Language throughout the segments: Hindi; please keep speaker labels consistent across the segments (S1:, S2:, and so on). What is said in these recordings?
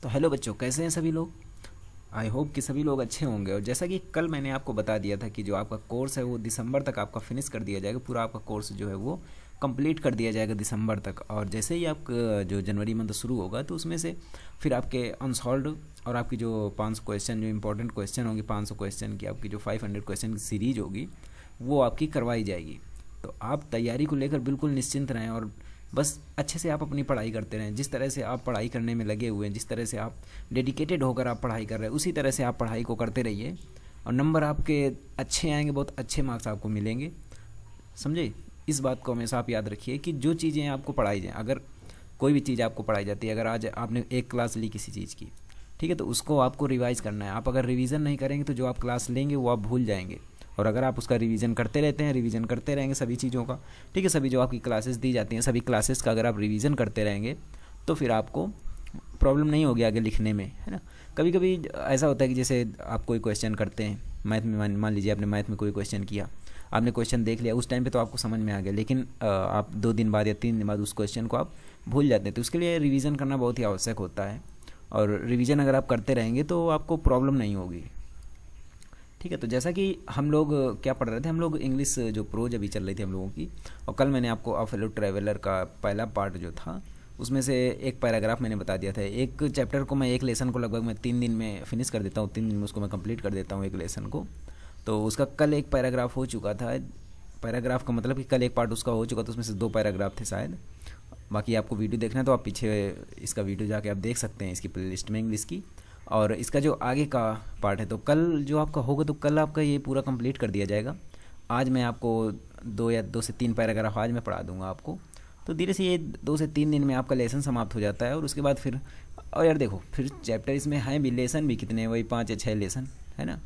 S1: तो हेलो बच्चों, कैसे हैं सभी लोग। आई होप कि सभी लोग अच्छे होंगे। और जैसा कि कल मैंने आपको बता दिया था कि जो आपका कोर्स है वो दिसंबर तक आपका फिनिश कर दिया जाएगा। पूरा आपका कोर्स जो है वो कंप्लीट कर दिया जाएगा दिसंबर तक। और जैसे ही आपका जो जनवरी मंथ शुरू होगा तो उसमें से फिर आपके अनसॉल्व्ड और आपकी जो 500 क्वेश्चन जो इंपॉर्टेंट क्वेश्चन होंगे, 500 क्वेश्चन की आपकी जो 500 क्वेश्चन की सीरीज होगी वो आपकी करवाई जाएगी। तो आप तैयारी को लेकर बिल्कुल निश्चिंत रहें और बस अच्छे से आप अपनी पढ़ाई करते रहें। जिस तरह से आप पढ़ाई करने में लगे हुए हैं, जिस तरह से आप डेडिकेटेड होकर आप पढ़ाई कर रहे हैं, उसी तरह से आप पढ़ाई को करते रहिए और नंबर आपके अच्छे आएंगे, बहुत अच्छे मार्क्स आपको मिलेंगे। समझे? इस बात को हमेशा आप याद रखिए कि जो चीज़ें आपको पढ़ाई जाएँ, अगर कोई भी चीज़ आपको पढ़ाई जाती है, अगर आज आपने एक क्लास ली किसी चीज़ की, ठीक है, तो उसको आपको रिवाइज़ करना है। आप अगर रिवीजन नहीं करेंगे तो जो आप क्लास लेंगे वो आप भूल जाएंगे। और अगर आप उसका रिवीजन करते रहते हैं, रिवीजन करते रहेंगे सभी चीज़ों का, ठीक है, सभी जो आपकी क्लासेस दी जाती हैं सभी क्लासेस का अगर आप रिवीजन करते रहेंगे तो फिर आपको प्रॉब्लम नहीं होगी आगे लिखने में, है ना। कभी कभी ऐसा होता है कि जैसे आप कोई क्वेश्चन करते हैं मैथ में, मान लीजिए आपने मैथ में कोई क्वेश्चन किया, आपने क्वेश्चन देख लिया, उस टाइम पे तो आपको समझ में आ गया, लेकिन आप 2 दिन बाद या 3 दिन बाद उस क्वेश्चन को आप भूल जाते हैं। तो उसके लिए रिवीजन करना बहुत ही आवश्यक होता है। और रिवीजन अगर आप करते रहेंगे तो आपको प्रॉब्लम नहीं होगी, ठीक है। तो जैसा कि हम लोग क्या पढ़ रहे थे, हम लोग इंग्लिश जो प्रोज अभी चल रही थी हम लोगों की, और कल मैंने आपको अ फेलो ट्रैवलर का पहला पार्ट जो था उसमें से एक पैराग्राफ मैंने बता दिया था। एक चैप्टर को मैं, एक लेसन को लगभग मैं 3 दिन में फिनिश कर देता हूँ, 3 दिन में उसको मैं कंप्लीट कर देता हूँ एक लेसन को। तो उसका कल एक पैराग्राफ हो चुका था। पैराग्राफ का मतलब कि कल एक पार्ट उसका हो चुका था, उसमें से 2 पैराग्राफ थे शायद। बाकी आपको वीडियो देखना है तो आप पीछे इसका वीडियो जाके आप देख सकते हैं इसकी प्लेलिस्ट में इंग्लिश की। और इसका जो आगे का पार्ट है तो कल जो आपका होगा तो कल आपका ये पूरा कंप्लीट कर दिया जाएगा। आज मैं आपको 2 से 3 पैराग्राफ आज मैं पढ़ा दूंगा आपको। तो धीरे से ये 2 से 3 दिन में आपका लेसन समाप्त हो जाता है। और उसके बाद फिर, और यार देखो, फिर चैप्टर इसमें हैं भी, लेसन भी कितने हैं, वही 5 या 6 लेसन है ना।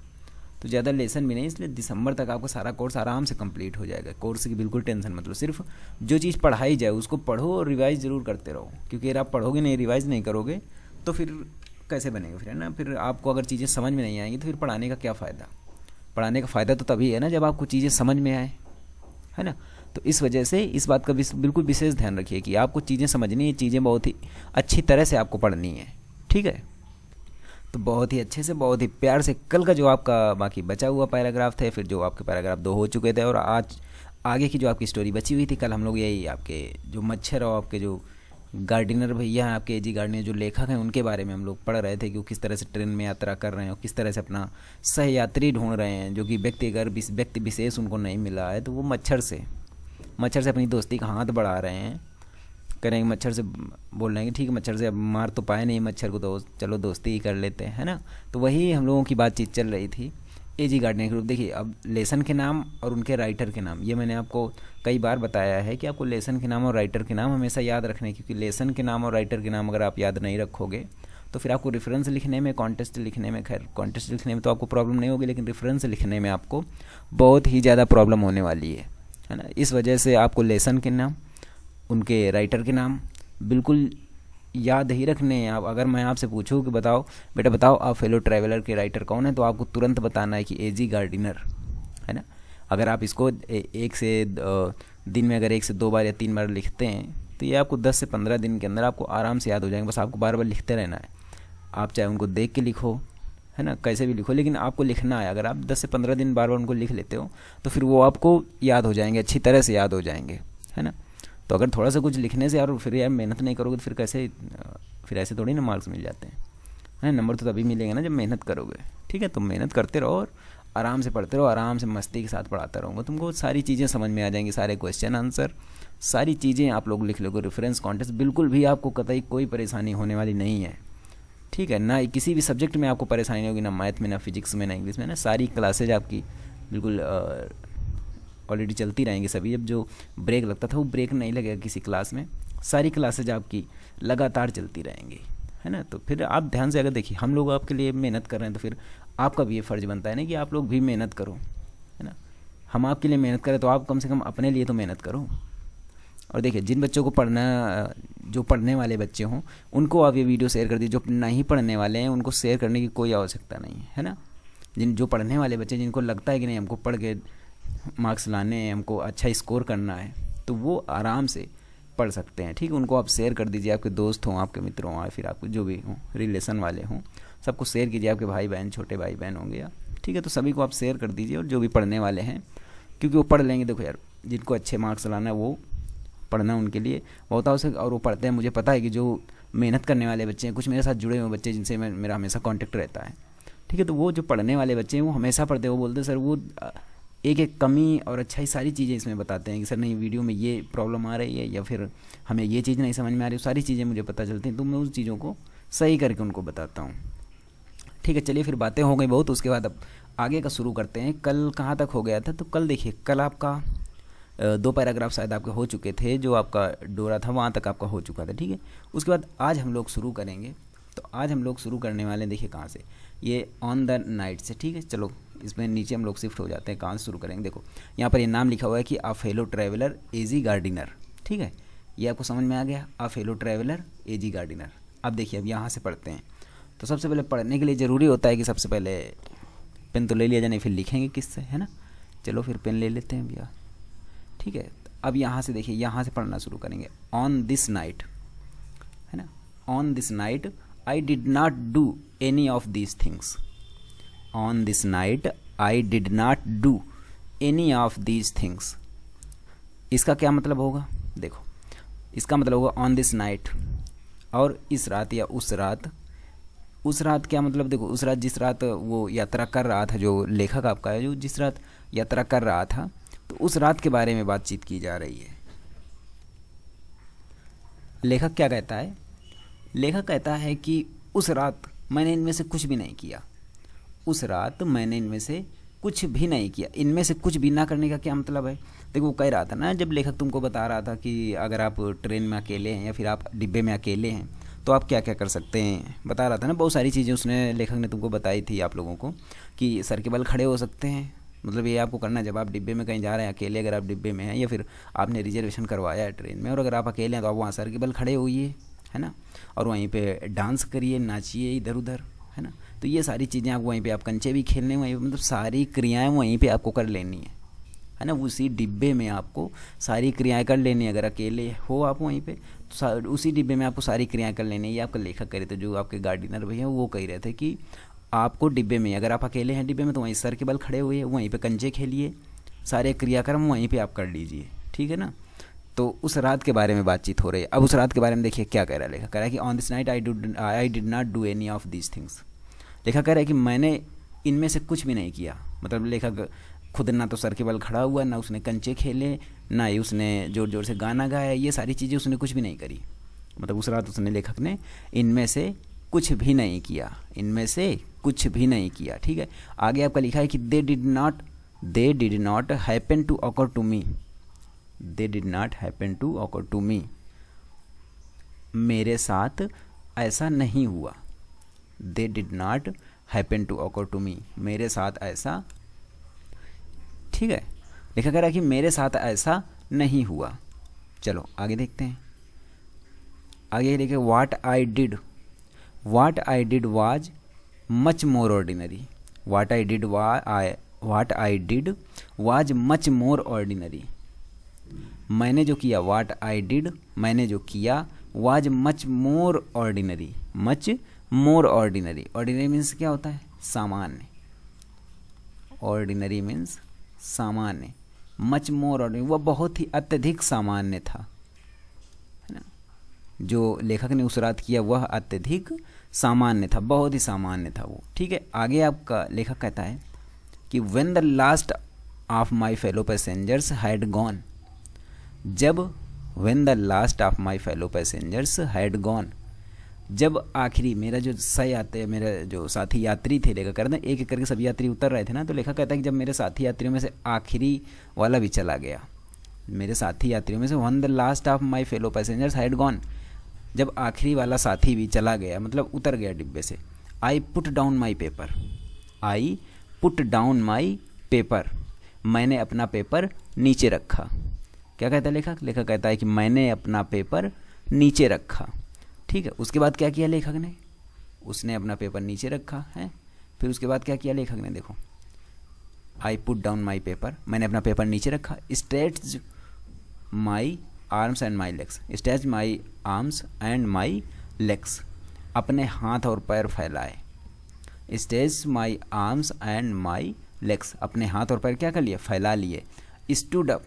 S1: तो ज़्यादा लेसन भी नहीं, इसलिए दिसंबर तक आपका सारा कोर्स आराम से कंप्लीट हो जाएगा। कोर्स की बिल्कुल टेंशन मतलब, सिर्फ जो चीज़ पढ़ाई जाए उसको पढ़ो और रिवाइज़ ज़रूर करते रहो। क्योंकि अगर आप पढ़ोगे नहीं, रिवाइज़ नहीं करोगे तो फिर कैसे बनेगा फिर, है ना। फिर आपको अगर चीज़ें समझ में नहीं आएंगी तो फिर पढ़ाने का क्या फ़ायदा। पढ़ाने का फ़ायदा तो तभी है ना जब आपको चीज़ें समझ में आए, है ना। तो इस वजह से इस बात का बिल्कुल विशेष ध्यान रखिए कि आपको चीज़ें समझनी है, चीज़ें बहुत ही अच्छी तरह से आपको पढ़नी है, ठीक है। तो बहुत ही अच्छे से, बहुत ही प्यार से कल का जो आपका बाकी बचा हुआ पैराग्राफ थे, फिर जो आपके पैराग्राफ 2 हो चुके थे, और आज आगे की जो आपकी स्टोरी बची हुई थी, कल हम लोग यही आपके जो मच्छर और आपके जो गार्डिनर भैया हैं, आपके एजी गार्डिनर जो लेखक हैं, उनके बारे में हम लोग पढ़ रहे थे कि वो किस तरह से ट्रेन में यात्रा कर रहे हैं और किस तरह से अपना सहयात्री ढूंढ रहे हैं, जो कि व्यक्ति विशेष उनको नहीं मिला है। तो वो मच्छर से अपनी दोस्ती का हाथ बढ़ा रहे हैं, करेंगे मच्छर से, बोल रहे हैं कि ठीक है, मच्छर से अब मार तो पाए नहीं मच्छर को, तो चलो दोस्ती ही कर लेते हैं, है ना। तो वही हम लोगों की बातचीत चल रही थी एजी गार्डनिंग ग्रुप। देखिए, अब लेसन के नाम और उनके राइटर के नाम, ये मैंने आपको कई बार बताया है कि आपको लेसन के नाम और राइटर के नाम हमेशा याद रखने, क्योंकि लेसन के नाम और राइटर के नाम अगर आप याद नहीं रखोगे तो फिर आपको रेफरेंस लिखने में, कॉन्टेस्ट लिखने में, खैर कॉन्टेस्ट लिखने में तो आपको प्रॉब्लम नहीं होगी, लेकिन रेफरेंस लिखने में आपको बहुत ही ज़्यादा प्रॉब्लम होने वाली है ना। इस वजह से आपको लेसन के नाम, उनके राइटर के नाम बिल्कुल याद ही रखने हैं। आप, अगर मैं आपसे पूछूं कि बताओ बेटा बताओ अ फेलो ट्रैवलर के राइटर कौन है, तो आपको तुरंत बताना है कि एजी गार्डिनर, है ना। अगर आप इसको दिन में अगर 1 से 2 बार या 3 बार लिखते हैं तो ये आपको 10 से 15 दिन के अंदर आपको आराम से याद हो जाएंगे। बस आपको बार बार लिखते रहना है। आप चाहे उनको देख के लिखो, है ना, कैसे भी लिखो, लेकिन आपको लिखना है। अगर आप 10 से 15 दिन बार बार उनको लिख लेते हो तो फिर वो आपको याद हो जाएंगे, अच्छी तरह से याद हो जाएंगे, है ना। तो अगर थोड़ा सा कुछ लिखने से और फिर यार मेहनत नहीं करोगे तो फिर कैसे, फिर ऐसे थोड़ी ना मार्क्स मिल जाते हैं। नंबर तो तभी मिलेंगे ना जब मेहनत करोगे, ठीक है। तो मेहनत करते रहो और आराम से पढ़ते रहो, आराम से मस्ती के साथ पढ़ाता रहूँगा, तुमको सारी चीज़ें समझ में आ जाएंगी, सारे क्वेश्चन आंसर सारी चीज़ें आप लोग लिख लोगे। रेफरेंस कॉन्टेस्ट बिल्कुल भी आपको कतई कोई परेशानी होने वाली नहीं है, ठीक है ना। किसी भी सब्जेक्ट में आपको परेशानी होगी, ना मैथ में, ना फिजिक्स में, ना इंग्लिश में, ना सारी क्लासेज आपकी बिल्कुल ऑलरेडी चलती रहेंगी सभी। अब जो ब्रेक लगता था वो ब्रेक नहीं लगेगा किसी क्लास में, सारी क्लासेज आपकी लगातार चलती रहेंगी, है ना। तो फिर आप ध्यान से अगर देखिए, हम लोग आपके लिए मेहनत कर रहे हैं तो फिर आपका भी ये फ़र्ज़ बनता है ना कि आप लोग भी मेहनत करो, है ना। हम आपके लिए मेहनत करें तो आप कम से कम अपने लिए तो मेहनत करो। और देखिए, जिन बच्चों को पढ़ना, जो पढ़ने वाले बच्चे हों उनको आप ये वीडियो शेयर कर दीजिए, जो नहीं पढ़ने वाले हैं उनको शेयर करने की कोई आवश्यकता नहीं है ना। जो पढ़ने वाले बच्चे, जिनको लगता है कि नहीं हमको पढ़ के मार्क्स लाने हैं, हमको अच्छा स्कोर करना है, तो वो आराम से पढ़ सकते हैं। ठीक है, उनको आप शेयर कर दीजिए, आपके दोस्त हों, आपके मित्र हों, या फिर आपके जो भी हों रिलेशन वाले हों, सबको शेयर कीजिए, आपके भाई बहन, छोटे भाई बहन होंगे या, ठीक है, तो सभी को आप शेयर कर दीजिए, और जो भी पढ़ने वाले हैं, क्योंकि वो पढ़ लेंगे। देखो यार, जिनको अच्छे मार्क्स लाना है वो पढ़ना उनके लिए बहुत आवश्यक, और वो पढ़ते हैं। मुझे पता है कि जो मेहनत करने वाले बच्चे हैं, कुछ मेरे साथ जुड़े हुए बच्चे जिनसे मेरा हमेशा कांटेक्ट रहता है, ठीक है, तो वो जो पढ़ने वाले बच्चे हैं वो हमेशा पढ़ते हैं। वो बोलते हैं सर वो एक एक कमी और अच्छाई सारी चीज़ें इसमें बताते हैं कि सर नहीं, वीडियो में ये प्रॉब्लम आ रही है, या फिर हमें ये चीज़ नहीं समझ में आ रही, सारी चीज़ें मुझे पता चलती हैं, तो मैं उस चीज़ों को सही करके उनको बताता हूँ। ठीक है, चलिए फिर बातें हो गई बहुत, उसके बाद अब आगे का शुरू करते हैं। कल कहाँ तक हो गया था, तो कल देखिए, कल आपका 2 पैराग्राफ शायद आपके हो चुके थे, जो आपका डोरा था वहाँ तक आपका हो चुका था। ठीक है, उसके बाद आज हम लोग शुरू करेंगे। तो आज हम लोग शुरू करने वाले हैं, देखिए कहाँ से, ये ऑन द नाइट से। ठीक है, चलो इसमें नीचे हम लोग शिफ्ट हो जाते हैं, कहाँ से शुरू करेंगे। देखो यहाँ पर ये नाम लिखा हुआ है कि a fellow traveller AG Gardiner. ठीक है, ये आपको समझ में आ गया, a fellow traveller AG Gardiner. अब देखिए, अब यहाँ से पढ़ते हैं। तो सबसे पहले पढ़ने के लिए ज़रूरी होता है कि सबसे पहले पेन तो ले लिया जाए, नहीं फिर लिखेंगे किससे, है ना। चलो फिर पेन ले लेते हैं भैया। ठीक है, अब यहाँ से देखिए, यहाँ से पढ़ना शुरू करेंगे। ऑन दिस नाइट, है ना, on this night I did not do any of these things. On this night I did not do any of these things. इसका क्या मतलब होगा, देखो इसका मतलब होगा ऑन दिस नाइट, और इस रात या उस रात। उस रात क्या मतलब, देखो उस रात, जिस रात वो यात्रा कर रहा था, जो लेखक आपका है, जो जिस रात यात्रा कर रहा था, तो उस रात के बारे में बातचीत की जा रही है। लेखक क्या कहता है, लेखक कहता है कि उस रात मैंने इनमें से कुछ भी नहीं किया। उस रात मैंने इनमें से कुछ भी नहीं किया। इनमें से कुछ भी ना करने का क्या मतलब है, देखो वो कह रहा था ना, जब लेखक तुमको बता रहा था कि अगर आप ट्रेन में अकेले हैं या फिर आप डिब्बे में अकेले हैं तो आप क्या क्या कर सकते हैं, बता रहा था ना, बहुत सारी चीज़ें उसने, लेखक ने तुमको बताई थी आप लोगों को, कि सर के बल खड़े हो सकते हैं। मतलब ये आपको करना है, जब आप डिब्बे में कहीं जा रहे हैं अकेले, अगर आप डिब्बे में हैं या फिर आपने रिजर्वेशन करवाया है ट्रेन में, और अगर आप अकेले हैं तो आप वहाँ सर के बल खड़े होइए, है ना, और वहीं पे डांस करिए, नाचिए इधर उधर, है ना। तो ये सारी चीज़ें आप वहीं पे, आप कंचे भी खेलने, वहीं पे, मतलब सारी क्रियाएं वहीं पे आपको कर लेनी है ना। उसी डिब्बे में आपको सारी क्रियाएं कर लेनी है। अगर अकेले हो आप वहीं पे, तो उसी डिब्बे में आपको सारी क्रियाएं कर लेनी है। ये आपका लेखक कह रहे थे, जो आपके गार्डिनर भैया वो कह रहे थे कि आपको डिब्बे में, अगर आप अकेले हैं डिब्बे में, तो वहीं सर के बल खड़े हुए, वहीं पे कंचे खेलिए, सारे क्रियाक्रम वहीं पे आप कर लीजिए। ठीक है ना। तो उस रात के बारे में बातचीत हो रही है। अब उस रात के बारे में देखिए क्या कह रहा है लेखक, कह रहा है कि on this night I did not do any of these things. लेखक कह रहा है कि मैंने इनमें से कुछ भी नहीं किया। मतलब लेखक खुद ना तो सर के बल खड़ा हुआ, ना उसने कंचे खेले, ना ही उसने जोर जोर से गाना गाया, ये सारी चीज़ें उसने कुछ भी नहीं करी। मतलब उस रात उसने, लेखक ने इनमें से कुछ भी नहीं किया, इनमें से कुछ भी नहीं किया। ठीक है, आगे आपका लिखा है कि they did not happen to occur to me. They did not happen to occur to me, मेरे साथ ऐसा नहीं हुआ। They did not happen to occur to me, मेरे साथ ऐसा, ठीक है, लिखा कह रहा है कि मेरे साथ ऐसा नहीं हुआ। चलो आगे देखते हैं। आगे लिखे what I did was much more ordinary. What I did was much more ordinary. मैंने जो किया, व्हाट आई डिड, मैंने जो किया, was much more ordinary. Much more ordinary, ordinary means क्या होता है, सामान्य। ऑर्डिनरी मीन्स सामान्य। मच मोर ऑर्डिनरी, वह बहुत ही अत्यधिक सामान्य था, है ना। जो लेखक ने उस रात किया वह अत्यधिक सामान्य था, बहुत ही सामान्य था वो। ठीक है, आगे आपका लेखक कहता है कि when the last of my fellow passengers had gone. जब when the last of my fellow passengers had gone, जब आखिरी मेरा जो मेरा जो साथी यात्री थे, लेखक कहते हैं एक एक करके सभी यात्री उतर रहे थे ना, तो लेखक कहता है कि जब मेरे साथी यात्रियों में से आखिरी वाला भी चला गया, मेरे साथी यात्रियों में से when the last of my fellow passengers had gone, जब आखिरी वाला साथी भी चला गया, मतलब उतर गया डिब्बे से, I put down my paper. I put down my paper, मैंने अपना पेपर नीचे रखा। क्या कहता है लेखक, लेखक कहता है कि मैंने अपना पेपर नीचे रखा। ठीक है, उसके बाद क्या किया लेखक ने, उसने अपना पेपर नीचे रखा है। फिर उसके बाद क्या किया लेखक ने, देखो, I put down my paper, मैंने अपना पेपर नीचे रखा। Stretched my arms and my legs, stretch my arms and my legs, अपने हाथ और पैर फैलाए, stretch my arms and my legs, अपने हाथ और पैर क्या कर लिए, फैला लिए, स्टूड अप,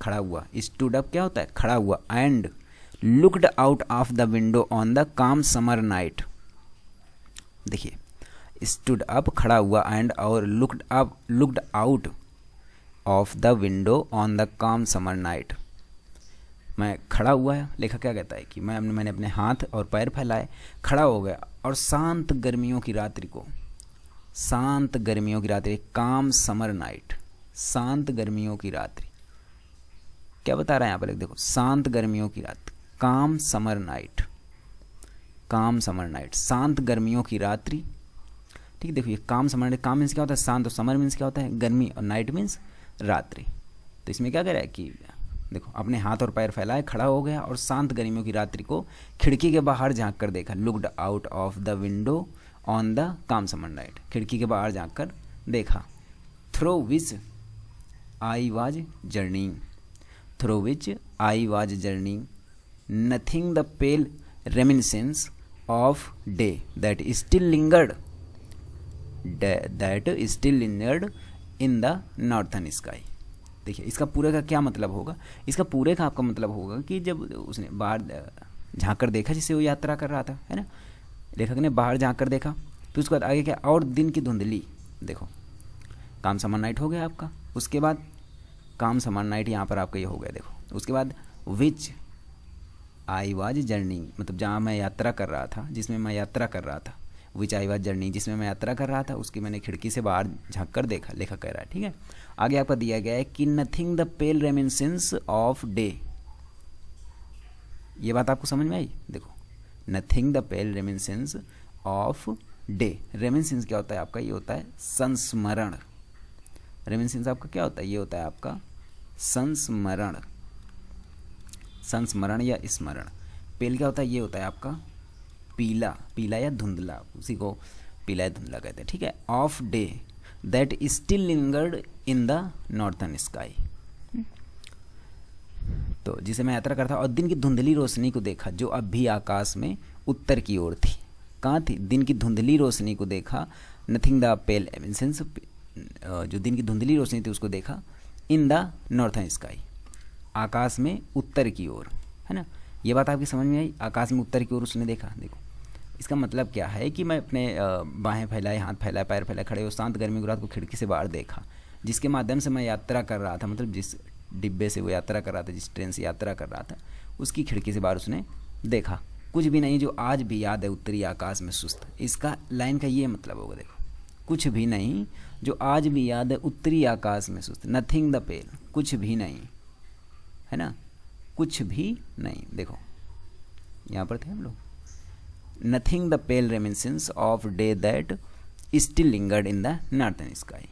S1: खड़ा हुआ, स्टूड अप क्या होता है, खड़ा हुआ, and looked out of the window on the काम समर नाइट, देखिए स्टूड अप खड़ा हुआ, एंड और looked out of the window on the काम समर नाइट, मैं खड़ा हुआ है, लेखक क्या कहता है कि मैंने अपने हाथ और पैर फैलाए, खड़ा हो गया और शांत गर्मियों की रात्रि को, शांत गर्मियों की रात्रि, काम समर नाइट, शांत गर्मियों की रात्रि, क्या बता रहा है यहाँ पर, देखो शांत गर्मियों की रात, काम समर नाइट, काम समर नाइट, शांत गर्मियों की रात्रि, ठीक, देखो ये काम समर नाइट, काम मीन्स क्या होता है शांत, और समर मीन्स क्या होता है गर्मी, और नाइट मीन्स रात्रि। तो इसमें क्या कह रहा है कि देखो अपने हाथ और पैर फैलाए, खड़ा हो गया और शांत गर्मियों की रात्रि को खिड़की के बाहर झांक कर देखा, looked out of the window on the काम समर नाइट, खिड़की के बाहर झांक कर देखा, through which I was journeying, through which I was journeying, nothing the pale reminiscence of day that still lingered in the northern sky. देखिए इसका पूरे का क्या मतलब होगा, इसका पूरे का आपका मतलब होगा कि जब उसने बाहर झांक कर देखा, जिससे वो यात्रा कर रहा था, है ना, लेखक ने बाहर झांक कर देखा, तो उसके बाद आगे क्या, और दिन की धुंधली, देखो काम समर नाइट हो गया आपका, उसके बाद काम समर नाइट यहाँ पर आपका ये हो गया, देखो उसके बाद विच आई वाज जर्निंग, मतलब जहाँ मैं यात्रा कर रहा था, जिसमें मैं यात्रा कर रहा था, विच आई वाज जर्निंग, जिसमें मैं यात्रा कर रहा था, उसकी मैंने खिड़की से बाहर झांक कर देखा, लेखक कह रहा है, ठीक है। आगे आपका दिया गया है कि nothing the pale reminiscence of day, ये बात आपको समझ में आई, देखो nothing the pale reminiscence of day, reminiscence क्या होता है आपका, ये होता है संस्मरण, रेमिनिसेंस आपका क्या होता है, ये होता है आपका संस्मरण, संस्मरण या स्मरण, पेल क्या होता है, ये होता है आपका पीला, पीला या धुंधला, उसी को पीला या धुंधला कहते हैं, ठीक है, of day that still lingered in the northern sky, तो जिसे मैं यात्रा करता और दिन की धुंधली रोशनी को देखा, जो अब भी आकाश में उत्तर की ओर थी, कहाँ थी, दिन की धुंधली रोशनी को देखा, नथिंग द पेल एमिसेंस, जो दिन की धुंधली रोशनी थी उसको देखा, इन द नॉर्थन स्काई, आकाश में उत्तर की ओर, है ना, ये बात आपकी समझ में आई, आकाश में उत्तर की ओर उसने देखा। देखो इसका मतलब क्या है कि मैं अपने बाहें फैलाए, हाथ फैलाए, पैर फैलाए, खड़े हो शांत गर्मी की रात को खिड़की से बाहर देखा, जिसके माध्यम से मैं यात्रा कर रहा था, मतलब जिस डिब्बे से वो यात्रा कर रहा था, जिस ट्रेन से यात्रा कर रहा था, उसकी खिड़की से बाहर उसने देखा, कुछ भी नहीं जो आज भी याद है उत्तरी आकाश में सुस्त, इसका लाइन का ये मतलब होगा, देखो कुछ भी नहीं जो आज भी याद है उत्तरी आकाश में सुस्त, नथिंग द पेल, कुछ भी नहीं, है ना, कुछ भी नहीं, देखो यहाँ पर थे हम लोग, nothing the pale reminiscence of day that still lingered in the northern sky,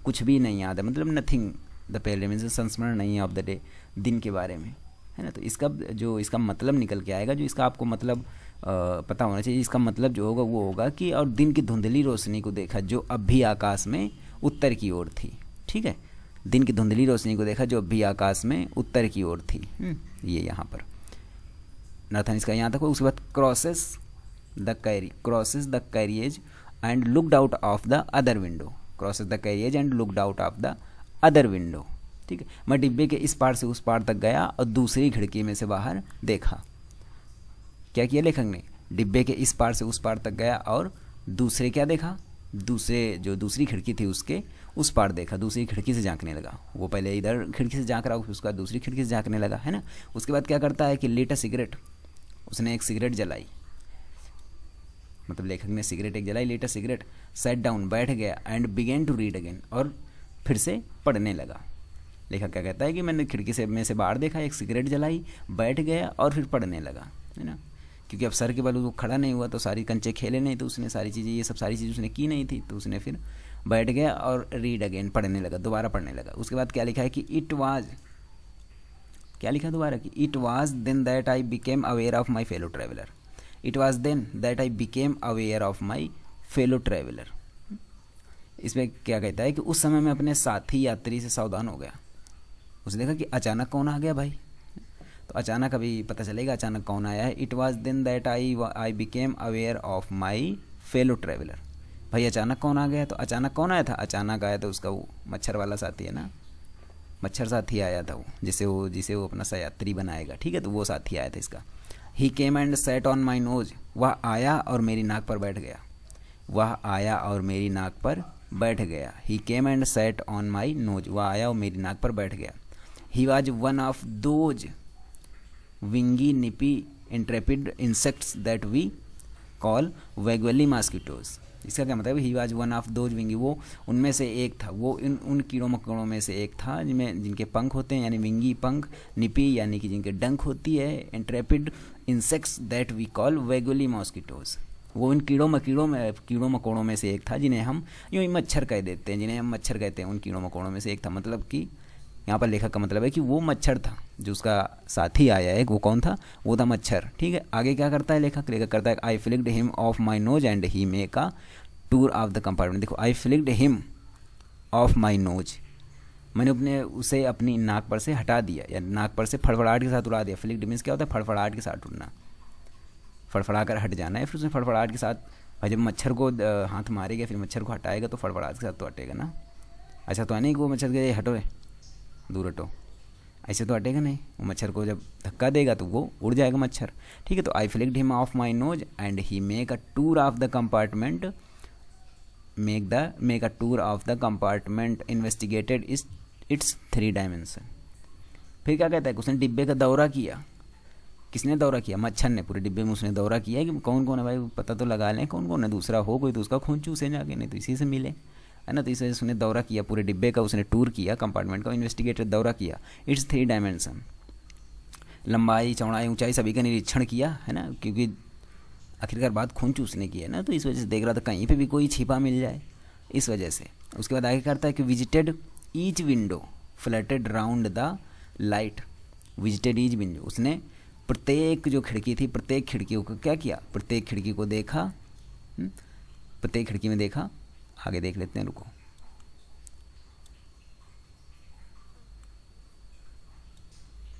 S1: कुछ भी नहीं याद है, मतलब नथिंग द पेल रेमिनिसेंस, संस्मरण नहीं है ऑफ द डे, दिन के बारे में, है ना, तो इसका जो इसका मतलब निकल के आएगा, जो इसका आपको मतलब पता होना चाहिए, इसका मतलब जो होगा वो होगा कि और दिन की धुंधली रोशनी को देखा, जो अब भी आकाश में उत्तर की ओर थी, ठीक है, दिन की धुंधली रोशनी को देखा जो अब भी आकाश में उत्तर की ओर थी, ये यहाँ पर नॉर्थन स्काई यहाँ तक हो। उसके बाद crosses the carriage and looked out of the other window, crosses the carriage and looked out of the other window, ठीक है, मैं डिब्बे के इस पार से उस पार तक गया और दूसरी खिड़की में से बाहर देखा, क्या किया लेखक ने, डिब्बे के इस पार से उस पार तक गया और दूसरे क्या देखा, दूसरे जो दूसरी खिड़की थी उसके उस पार देखा, दूसरी खिड़की से झांकने लगा, वो पहले इधर खिड़की से झांक रहा, उसका दूसरी खिड़की से झांकने लगा, है ना। उसके बाद क्या करता है कि लेट अ सिगरेट, उसने एक सिगरेट जलाई, मतलब लेखक ने सिगरेट एक जलाई, let a cigarette, set down, बैठ गया, and began to read again, और फिर से पढ़ने लगा। लेखक क्या कहता है कि मैंने खिड़की से में से बाहर देखा, एक सिगरेट जलाई, बैठ गया और फिर पढ़ने लगा, है ना, क्योंकि अब सर के बल वो खड़ा नहीं हुआ तो सारी कंचे खेले नहीं, तो उसने सारी चीज़ें, ये सब सारी चीज़ें उसने की नहीं थी, तो उसने फिर बैठ गया और रीड अगेन, पढ़ने लगा, दोबारा पढ़ने लगा। उसके बाद क्या लिखा है कि इट वाज, क्या लिखा दोबारा कि it was then that I became aware of my fellow traveller, it was then that I became aware of my fellow traveller. इसमें क्या कहता है कि उस समय मैं अपने साथी यात्री से सावधान हो गया, उसने देखा कि अचानक कौन आ गया भाई, अचानक अभी पता चलेगा अचानक कौन आया है। It was then that I became aware of my fellow traveller. भाई अचानक कौन आ गया? तो अचानक कौन आया था? अचानक आया था उसका वो मच्छर वाला साथी है ना, मच्छर साथी आया था वो, जिसे वो अपना सयात्री बनाएगा, ठीक है। तो वो साथी आया था इसका। He came and sat on my nose, वह आया और मेरी नाक पर बैठ गया। वह आया और मेरी नाक पर बैठ गया। He came and sat on my nose, वह आया और मेरी नाक पर बैठ गया। He was one of those wingy nippy intrepid insects that we call vaguely mosquitoes. इसका क्या मतलब? He was one of those wingy, वो उनमें से एक था, वो उन कीड़ों मकोड़ों में से एक था जिनके पंख होते हैं, यानी विंगी पंख, निपी यानी कि जिनके डंक होती है, intrepid insects that we call vaguely mosquitoes. वो इन कीड़ों मकोड़ों में से एक था जिन्हें हम यूँ ही मच्छर कह देते हैं, जिन्हें हम मच्छर कहते हैं। उन कीड़ों मकोड़ों में से एक था, मतलब कि यहाँ पर लेखक का मतलब है कि वो मच्छर था जो उसका साथी आया है, वो कौन था? वो था मच्छर, ठीक है। आगे क्या करता है लेखक करता है I flicked him off my nose and he make a tour of the compartment. देखो, I flicked him off my nose, मैंने उसे अपनी नाक पर से हटा दिया, या नाक पर से फड़फड़ाहट के साथ उड़ा दिया। फ्लिक्ड मीन्स क्या होता है? फड़फड़ाहट के साथ उड़ना, फड़फड़ा कर हट जाना है। फिर उसने फड़फड़ाहट के साथ, भाई जब मच्छर को हाथ मारेगा फिर मच्छर को हटाएगा तो फड़फड़ाहट के साथ तो हटेगा ना। अच्छा तो नहीं कि वो मच्छर के हटो, दूर हटो, ऐसे तो हटेगा नहीं। वो मच्छर को जब धक्का देगा तो वो उड़ जाएगा मच्छर, ठीक है। तो I flicked him off my nose and he make a tour of the compartment, make a tour of the compartment investigated its 3 dimension. फिर क्या कहता है? उसने डिब्बे का दौरा किया। किसने दौरा किया? मच्छर ने। पूरे डिब्बे में उसने दौरा किया कि कौन कौन है, भाई पता तो लगा लें कौन कौन है, दूसरा हो कोई तो उसका खून चूसे जाके, नहीं तो इसी से मिले, है ना। तो इस वजह से उसने दौरा किया, पूरे डिब्बे का उसने टूर किया, कंपार्टमेंट का इन्वेस्टिगेटेड दौरा किया। इट्स 3 डायमेंशन, लंबाई चौड़ाई ऊंचाई सभी का निरीक्षण किया, है ना, क्योंकि आखिरकार बात खून चूसने की है ना, तो इस वजह से देख रहा था कहीं पे भी कोई छिपा मिल जाए, इस वजह से। उसके बाद आगे करता है कि visited each window flatted round the light. Visited each window, उसने प्रत्येक जो खिड़की थी, प्रत्येक खिड़कियों को क्या किया? प्रत्येक खिड़की को देखा, प्रत्येक खिड़की में देखा। आगे देख लेते हैं, रुको।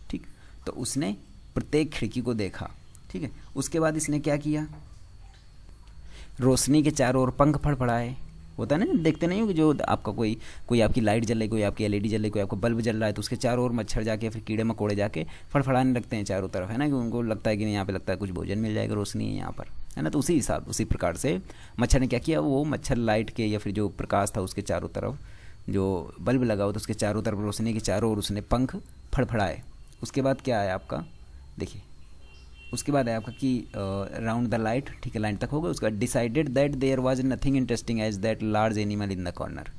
S1: ठीक, तो उसने प्रत्येक खिड़की को देखा, ठीक है। उसके बाद इसने क्या किया? रोशनी के चारों ओर पंख फड़फड़ाए। होता है ना, देखते नहीं हो कि जो आपका कोई आपकी लाइट जल रही, कोई आपकी एलईडी जल रही, कोई आपका बल्ब जल रहा है, तो उसके चारों ओर मच्छर जाके फिर कीड़े मकोड़े जाके फड़फड़ाने लगते हैं चारों तरफ, है ना, कि उनको लगता है कि यहाँ पे लगता है कुछ भोजन मिल जाएगा, रोशनी है यहाँ पर, है ना। तो उसी प्रकार से मच्छर ने क्या किया? वो मच्छर लाइट के या फिर जो प्रकाश था उसके चारों तरफ, जो बल्ब लगा हो तो उसके चारों तरफ रोशनी के चारों ओर उसने पंख फड़फड़ाए। उसके बाद क्या आया आपका? देखिए, उसके बाद है आपका कि राउंड द लाइट, ठीक है, लाइन तक हो गया। उसका decided that there was nothing interesting as that large animal in the corner.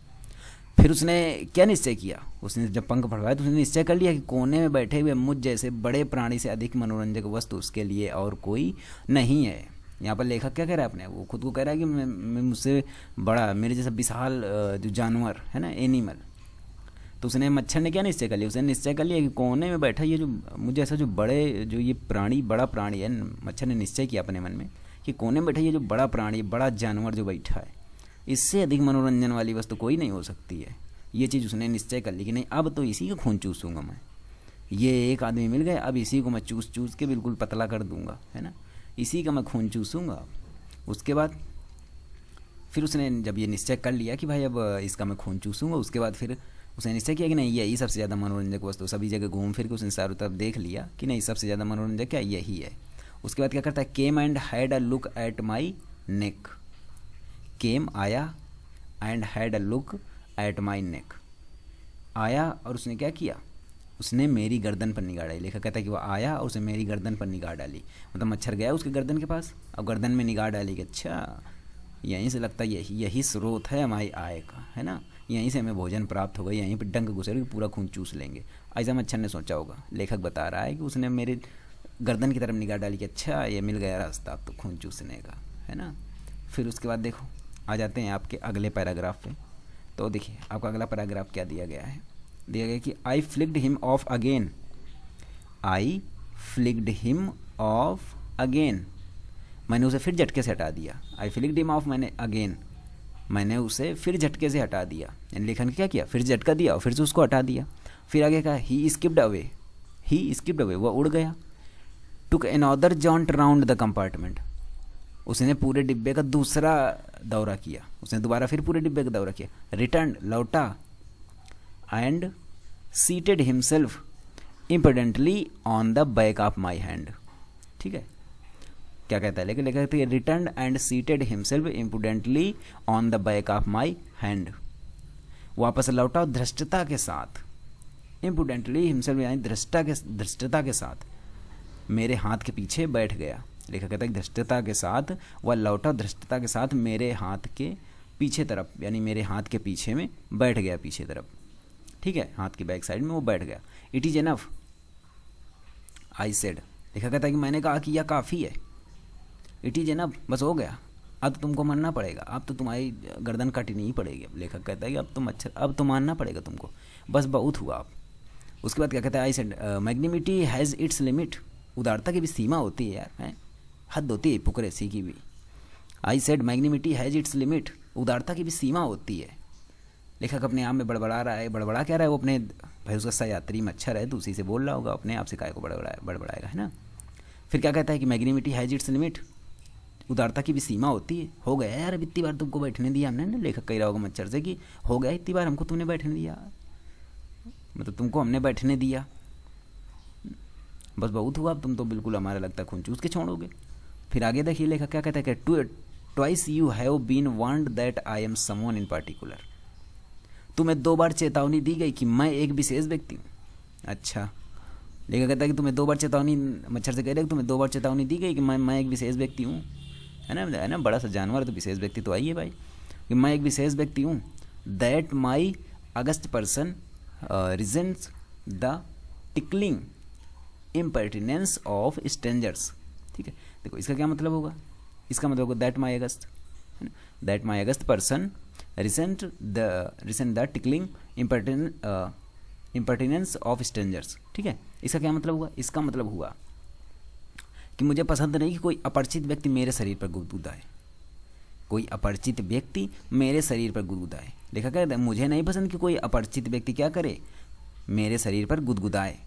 S1: फिर उसने क्या निश्चय किया? उसने जब पंख फड़फड़ाए तो उसने निश्चय कर लिया कि कोने में बैठे हुए मुझ जैसे बड़े प्राणी से अधिक मनोरंजक वस्तु उसके लिए और कोई नहीं है। यहाँ पर लेखक क्या कह रहा है अपने? वो खुद को कह रहा है कि मैं मुझसे बड़ा, मेरे जैसा विशाल जो जानवर है ना, एनिमल। तो उसने, मच्छर ने क्या निश्चय कर लिया? उसने निश्चय कर लिया कि कोने में बैठा ये जो मुझे ऐसा जो बड़े, जो ये प्राणी, बड़ा प्राणी है। मच्छर ने निश्चय किया अपने मन में कि कोने में बैठा ये जो बड़ा प्राणी, बड़ा जानवर जो बैठा है, इससे अधिक मनोरंजन वाली वस्तु कोई नहीं हो सकती है। ये चीज़ उसने निश्चय कर ली कि नहीं, अब तो इसी का खून चूसूंगा मैं। ये एक आदमी मिल गया, अब इसी को मैं चूस के बिल्कुल पतला कर दूंगा, है ना, इसी का मैं खून चूसूंगा। उसके बाद फिर उसने जब ये निश्चय कर लिया कि भाई अब इसका मैं खून चूसूंगा, उसके बाद फिर उसने निश्चय किया कि नहीं, यही सबसे ज़्यादा मनोरंजक वस्तु। सभी जगह घूम फिर के उसने चारों तरफ देख लिया कि नहीं, सबसे ज़्यादा मनोरंजक क्या, यही है। उसके बाद क्या करता है? Came and had a look at my neck. Came आया, and had a look at my neck, आया और उसने क्या किया? उसने मेरी गर्दन पर निगाह डाली। लेखक कहता है कि वह आया और उसने मेरी गर्दन पर निगाह डाली, मतलब मच्छर गया उसके गर्दन के पास, अब गर्दन में निगाह डाली कि अच्छा यहीं से लगता है यही स्रोत है हमारी आय का, है ना, यहीं से हमें भोजन प्राप्त होगा, यहीं पर डंक घुसेगा पूरा खून चूस लेंगे, ऐसा मच्छर ने सोचा होगा। लेखक बता रहा है कि उसने मेरे गर्दन की तरफ निगाह डाली कि अच्छा ये मिल गया रास्ता अब तो खून चूसने का, है ना। फिर उसके बाद देखो, आ जाते हैं आपके अगले पैराग्राफ पे। तो देखिए आपका अगला पैराग्राफ क्या दिया गया है? दिया गया कि I flicked him off again. I flicked him off again, मैंने उसे फिर झटके से हटा दिया। आई फ्लिक्ड हिम ऑफ, मैंने अगेन, मैंने उसे फिर झटके से हटा दिया। यानी लेखन ने क्या किया? फिर झटका दिया और फिर से उसको हटा दिया। फिर आगे कहा ही स्किप्ड अवे। ही स्किप्ड अवे, वह उड़ गया। Took another joint round the compartment, उसने पूरे डिब्बे का दूसरा दौरा किया, उसने दोबारा फिर पूरे डिब्बे का दौरा किया। रिटर्न, लौटा। And seated himself importantly on the back of my hand. ठीक है, क्या कहता है, लेकिन लिखा है return and seated himself importantly on the back of my hand, वापस लौटा धृष्टता के साथ। इम्पोर्टेंटली हिमसेल्फ यानी धृष्टता के साथ मेरे हाथ के पीछे बैठ गया। लिखा कहता है धृष्टता के साथ वह लौटा, धृष्टता के साथ मेरे हाथ के पीछे तरफ, यानी मेरे हाथ के पीछे में बैठ गया, पीछे तरफ। ठीक है, हाथ की बैक साइड में वो बैठ गया। It is enough I said, लिखा कहता है कि मैंने कहा कि यह काफ़ी है। इट इज एनफ, बस हो गया, अब तो तुमको मरना पड़ेगा, अब तो तुम्हारी गर्दन काटनी ही पड़ेगी। अब लेखक कहता है कि अब तो मानना पड़ेगा तुमको, बस बहुत हुआ अब। उसके बाद क्या कहता है, I said magnanimity has its limit, उदारता की भी सीमा होती है यार, है हद होती है हिपोक्रेसी की भी। I said magnanimity has its limit, उदारता की भी सीमा होती है। लेखक अपने आप में बड़बड़ा रहा है, बड़बड़ा क्या रहा है वो, अपने भाई उसका सहयात्री मच्छर है तो उसी से बोल रहा होगा, अपने आप से काय को बड़बड़ाएगा, है ना। फिर क्या कहता है कि मैग्निमिटी हैज़ इट्स लिमिट, उदारता की भी सीमा होती है। हो गया यार, अब इतनी बार तुमको बैठने दिया हमने ना, लेखक कह रहा होगा मच्छर से कि हो गया इतनी बार हमको तुमने बैठने दिया, मतलब तुमको हमने बैठने दिया, बस बहुत हुआ, अब तुम तो बिल्कुल हमारा लगता है खून चूस के छोड़ोगे। फिर आगे देखिए लेखक क्या कहता है कि twice you have been warned that I am someone in particular, तुम्हें 2 बार चेतावनी दी गई कि मैं एक विशेष व्यक्ति हूँ। अच्छा, लेखक कहता है कि तुम्हें 2 बार चेतावनी, मच्छर से कह रहे कि तुम्हें 2 बार चेतावनी दी गई कि मैं एक विशेष व्यक्ति हूँ, है ना, बड़ा सा जानवर तो विशेष व्यक्ति तो आइए भाई, कि मैं एक विशेष व्यक्ति हूँ। That my august person resents the tickling impertinence of strangers. ठीक है, देखो इसका क्या मतलब होगा, इसका मतलब होगा दैट माई अगस्त, है ना, that my august person resent the tickling impertinence of strangers. ठीक है, इसका क्या मतलब हुआ, इसका मतलब हुआ कि मुझे पसंद नहीं कि कोई अपरिचित व्यक्ति मेरे शरीर पर गुदगुदाए, कोई अपरिचित व्यक्ति मेरे शरीर पर गुदगुदाए। देखा कहता है मुझे नहीं पसंद कि कोई अपरिचित व्यक्ति क्या करे, मेरे शरीर पर गुदगुदाए।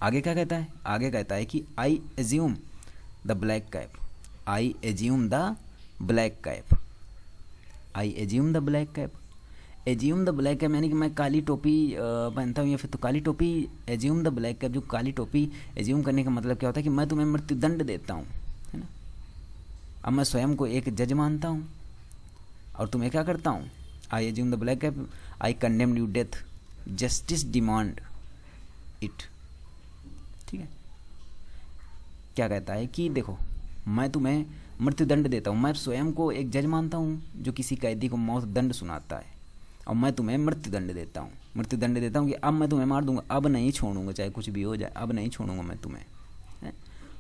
S1: आगे क्या कहता है, आगे कहता है कि I assume the black cap, I assume the black cap, I assume the black cap. Assume the black cap यानी कि मैं काली टोपी पहनता हूँ, या फिर तो काली टोपी, एज्यूम द ब्लैक कैप, जो काली टोपी एज्यूम करने का मतलब क्या होता है कि मैं तुम्हें मृत्युदंड देता हूँ, है ना। अब मैं स्वयं को एक जज मानता हूँ और तुम्हें क्या करता हूँ, I assume the black cap, I condemn you death, justice demand it. ठीक है, क्या कहता है कि देखो मैं तुम्हें मृत्युदंड देता हूँ, मैं स्वयं को एक जज मानता हूँ जो किसी कैदी को मौत दंड सुनाता है, और मैं तुम्हें मृत्युदंड देता हूँ, मृत्युदंड देता हूँ कि अब मैं तुम्हें मार दूंगा, अब नहीं छोड़ूंगा, चाहे कुछ भी हो जाए, अब नहीं छोड़ूंगा मैं तुम्हें, है?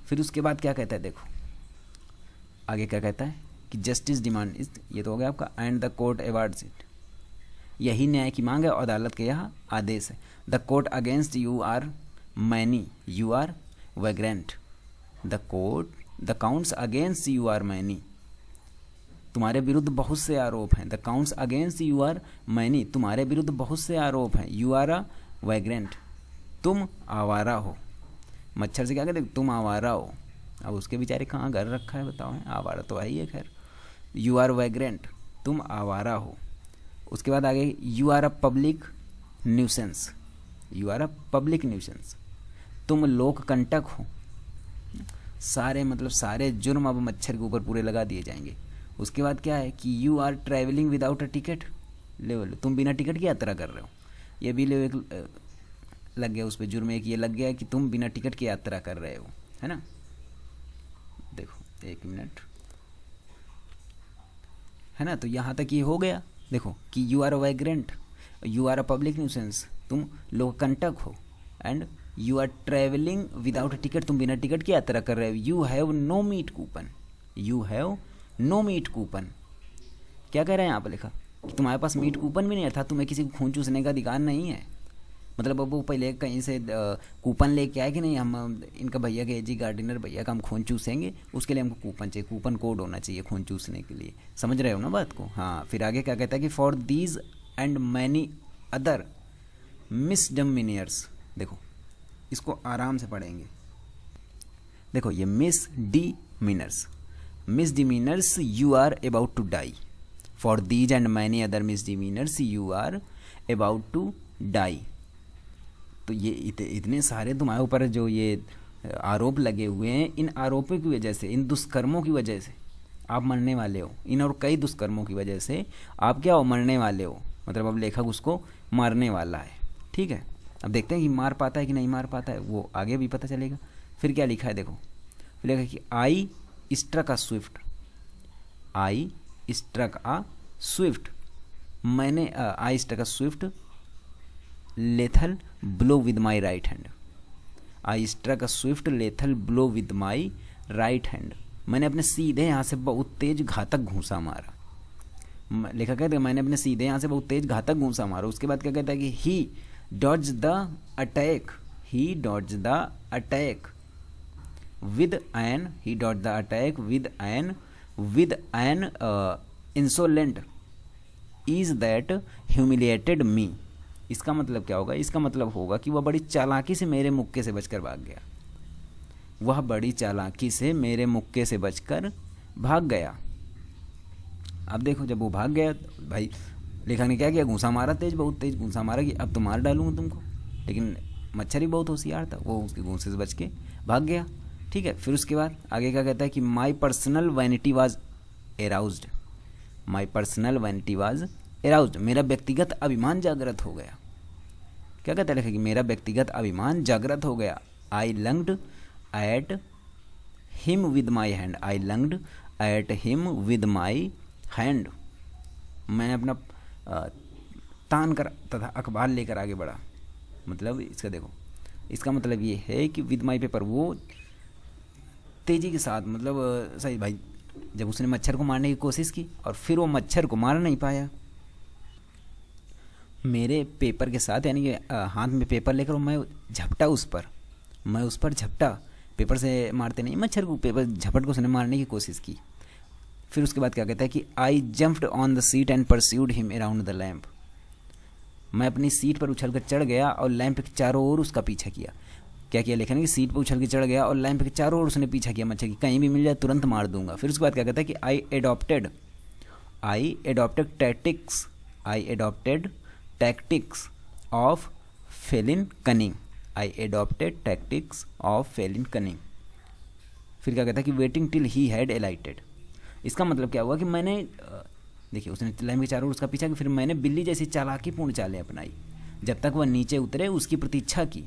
S1: फिर उसके बाद क्या कहता है, देखो आगे क्या कहता है कि जस्टिस डिमांड इज, ये तो हो गया आपका, and the court awards it, यही न्याय की मांग है और अदालत के यहाँ आदेश है। The court against you are many, you are vagrant, the counts against you are many, तुम्हारे विरुद्ध बहुत से आरोप हैं। The counts against you are many, तुम्हारे विरुद्ध बहुत से आरोप हैं। यू आर अ वैग्रेंट, तुम आवारा हो। मच्छर से क्या कहते, तुम आवारा हो। अब उसके बेचारे कहाँ घर रखा है बताओ, है आवारा तो है ही है खैर। यू आर वैग्रेंट, तुम आवारा हो। उसके बाद आगे you are a public nuisance, you are a public nuisance, तुम लोक कंटक हो। सारे मतलब सारे जुर्म अब मच्छर के ऊपर पूरे लगा दिए जाएंगे। उसके बाद क्या है कि you are travelling without a ticket, ले तुम बिना टिकट की यात्रा कर रहे हो। ये भी ले लग गया उस पर जुर्म, एक ये लग गया कि तुम बिना टिकट की यात्रा कर रहे हो, है ना। देखो एक मिनट, है ना, तो यहाँ तक ये हो गया। देखो कि you are a vagrant, you are a public nuisance, तुम लोक कंटक हो, and you are travelling without ticket, तुम बिना टिकट की यात्रा कर रहे हो। You have no meat coupon, you have no meat coupon. क्या कह रहे हैं यहाँ पर लिखा कि तुम्हारे पास मीट कूपन भी नहीं है, था तुम्हें किसी को खून चूसने का अधिकार नहीं है। मतलब अब वो पहले कहीं से कूपन लेके आए कि नहीं, हम इनका भैया के एजी गार्डनर भैया का हम खून चूसेंगे, उसके लिए हमको कूपन चाहिए, कूपन कोड होना चाहिए खून चूसने के लिए। समझ रहे हो ना बात को। हाँ, फिर आगे क्या कहता है कि for these and many other misdemeanours, देखो इसको आराम से पढ़ेंगे। देखो ये misdemeanours, misdemeanours you are about to die, for these and many other misdemeanours you are about to die. तो ये इतने सारे तुम्हारे ऊपर जो ये आरोप लगे हुए हैं, इन आरोपों की वजह से, इन दुष्कर्मों की वजह से आप मरने वाले हो। इन और कई दुष्कर्मों की वजह से आप क्या हो, मरने वाले हो। मतलब अब लेखक उसको मारने वाला है, ठीक है। अब देखते हैं कि मार पाता है कि नहीं मार पाता है, वो आगे भी पता चलेगा। फिर क्या लिखा है देखो, फिर लिखा कि I struck a swift, I struck a swift, मैंने I struck a swift lethal blow with my right hand, I struck a swift lethal blow with my right hand, मैंने अपने सीधे यहाँ से बहुत तेज घातक घूंसा मारा। लेखा कहते हैं मैंने अपने सीधे यहाँ से बहुत तेज घातक घूंसा मारा। उसके बाद क्या कहता है कि he dodge the attack, he dodge the attack with an, he dodge the attack with an insolent ease that humiliated me. इसका मतलब क्या होगा, इसका मतलब होगा कि वह बड़ी चालाकी से मेरे मुक्के से बचकर भाग गया, वह बड़ी चालाकी से मेरे मुक्के से बचकर भाग गया। अब देखो जब वो भाग गया तो भाई लेखक ने क्या किया, घूंसा मारा, तेज बहुत तेज घूंसा मारा कि अब तो मार डालूंगा तुमको। लेकिन मच्छर ही बहुत होशियार था, वो उसके घूंसे से बच के भाग गया, ठीक है। फिर उसके बाद आगे क्या कहता है कि my personal vanity was aroused, my personal vanity was aroused, मेरा व्यक्तिगत अभिमान जागृत हो गया। क्या कहता है लेखक कि मेरा व्यक्तिगत अभिमान जागृत हो गया। I lunged at him with my hand, I lunged at him with my hand, मैंने अपना तान कर तथा अखबार लेकर आगे बढ़ा। मतलब इसका देखो, इसका मतलब ये है कि विद माई पेपर, वो तेजी के साथ, मतलब सही भाई, जब उसने मच्छर को मारने की कोशिश की और फिर वो मच्छर को मार नहीं पाया, मेरे पेपर के साथ, यानी कि हाथ में पेपर लेकर मैं झपटा उस पर, मैं उस पर झपटा, पेपर से मारते नहीं मच्छर को, पेपर झपट को उसने मारने की कोशिश की। फिर उसके बाद क्या कहता है कि I jumped on the seat and pursued him around the lamp, मैं अपनी सीट पर उछल कर चढ़ गया और लैंप के चारों ओर उसका पीछा किया। क्या किया लेखन कि सीट पर उछल के चढ़ गया और लैंप के चारों ओर उसने पीछा किया मच्छर की, कहीं भी मिल जाए तुरंत मार दूंगा। फिर उसके बाद क्या कहता है कि I adopted tactics of feline cunning, I adopted tactics of feline cunning. फिर क्या कहता है कि waiting till he had alighted, इसका मतलब क्या हुआ कि मैंने देखिए उसने लैम्प के चारों ओर उसका पीछा कि फिर मैंने बिल्ली जैसी चालाकीपूर्ण चालें अपनाई, जब तक वह नीचे उतरे उसकी प्रतीक्षा की।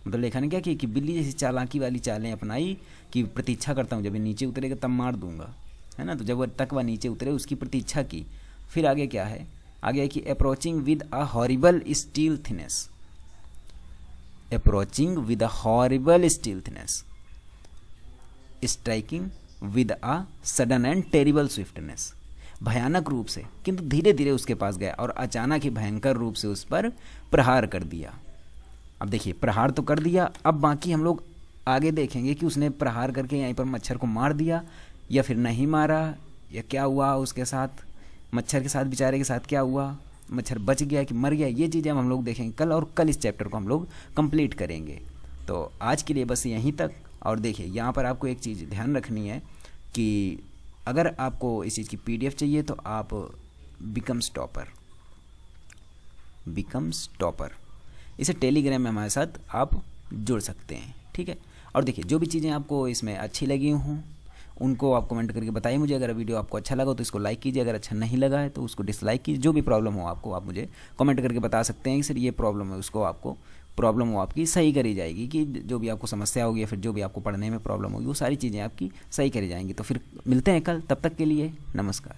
S1: मतलब लेखा ने क्या किया कि बिल्ली जैसी चालाकी वाली चालें अपनाई कि प्रतीक्षा करता हूँ, जब ये नीचे उतरेगा तब मार दूंगा, है ना। तो जब वह नीचे उतरे उसकी प्रतीक्षा की। फिर आगे क्या है, आगे है कि approaching with a horrible stealthiness, approaching with a horrible stealthiness, striking with a sudden and terrible swiftness, भयानक रूप से किंतु धीरे धीरे उसके पास गया और अचानक ही भयंकर रूप से उस पर प्रहार कर दिया। अब देखिए प्रहार तो कर दिया, अब बाकी हम लोग आगे देखेंगे कि उसने प्रहार करके यहीं पर मच्छर को मार दिया या फिर नहीं मारा, या क्या हुआ उसके साथ, मच्छर के साथ बेचारे के साथ क्या हुआ, मच्छर बच गया कि मर गया, ये चीज़ें हम लोग देखेंगे कल, और कल इस चैप्टर को हम लोग कंप्लीट करेंगे। तो आज के लिए बस यहीं तक। और देखिए यहाँ पर आपको एक चीज़ ध्यान रखनी है कि अगर आपको इस चीज़ की PDF चाहिए तो आप बिकम स्टॉपर इसे टेलीग्राम में हमारे साथ आप जुड़ सकते हैं, ठीक है। और देखिए जो भी चीज़ें आपको इसमें अच्छी लगी हों उनको आप कमेंट करके बताइए मुझे। अगर वीडियो आपको अच्छा लगा तो इसको लाइक कीजिए, अगर अच्छा नहीं लगा है तो उसको डिसलाइक कीजिए। जो भी प्रॉब्लम हो आपको, आप मुझे कमेंट करके बता सकते हैं कि सर ये प्रॉब्लम है, उसको आपको प्रॉब्लम हो आपकी सही करी जाएगी, कि जो भी आपको समस्या होगी या फिर जो भी आपको पढ़ने में प्रॉब्लम होगी वो सारी चीज़ें आपकी सही करी जाएंगी। तो फिर मिलते हैं कल, तब तक के लिए नमस्कार।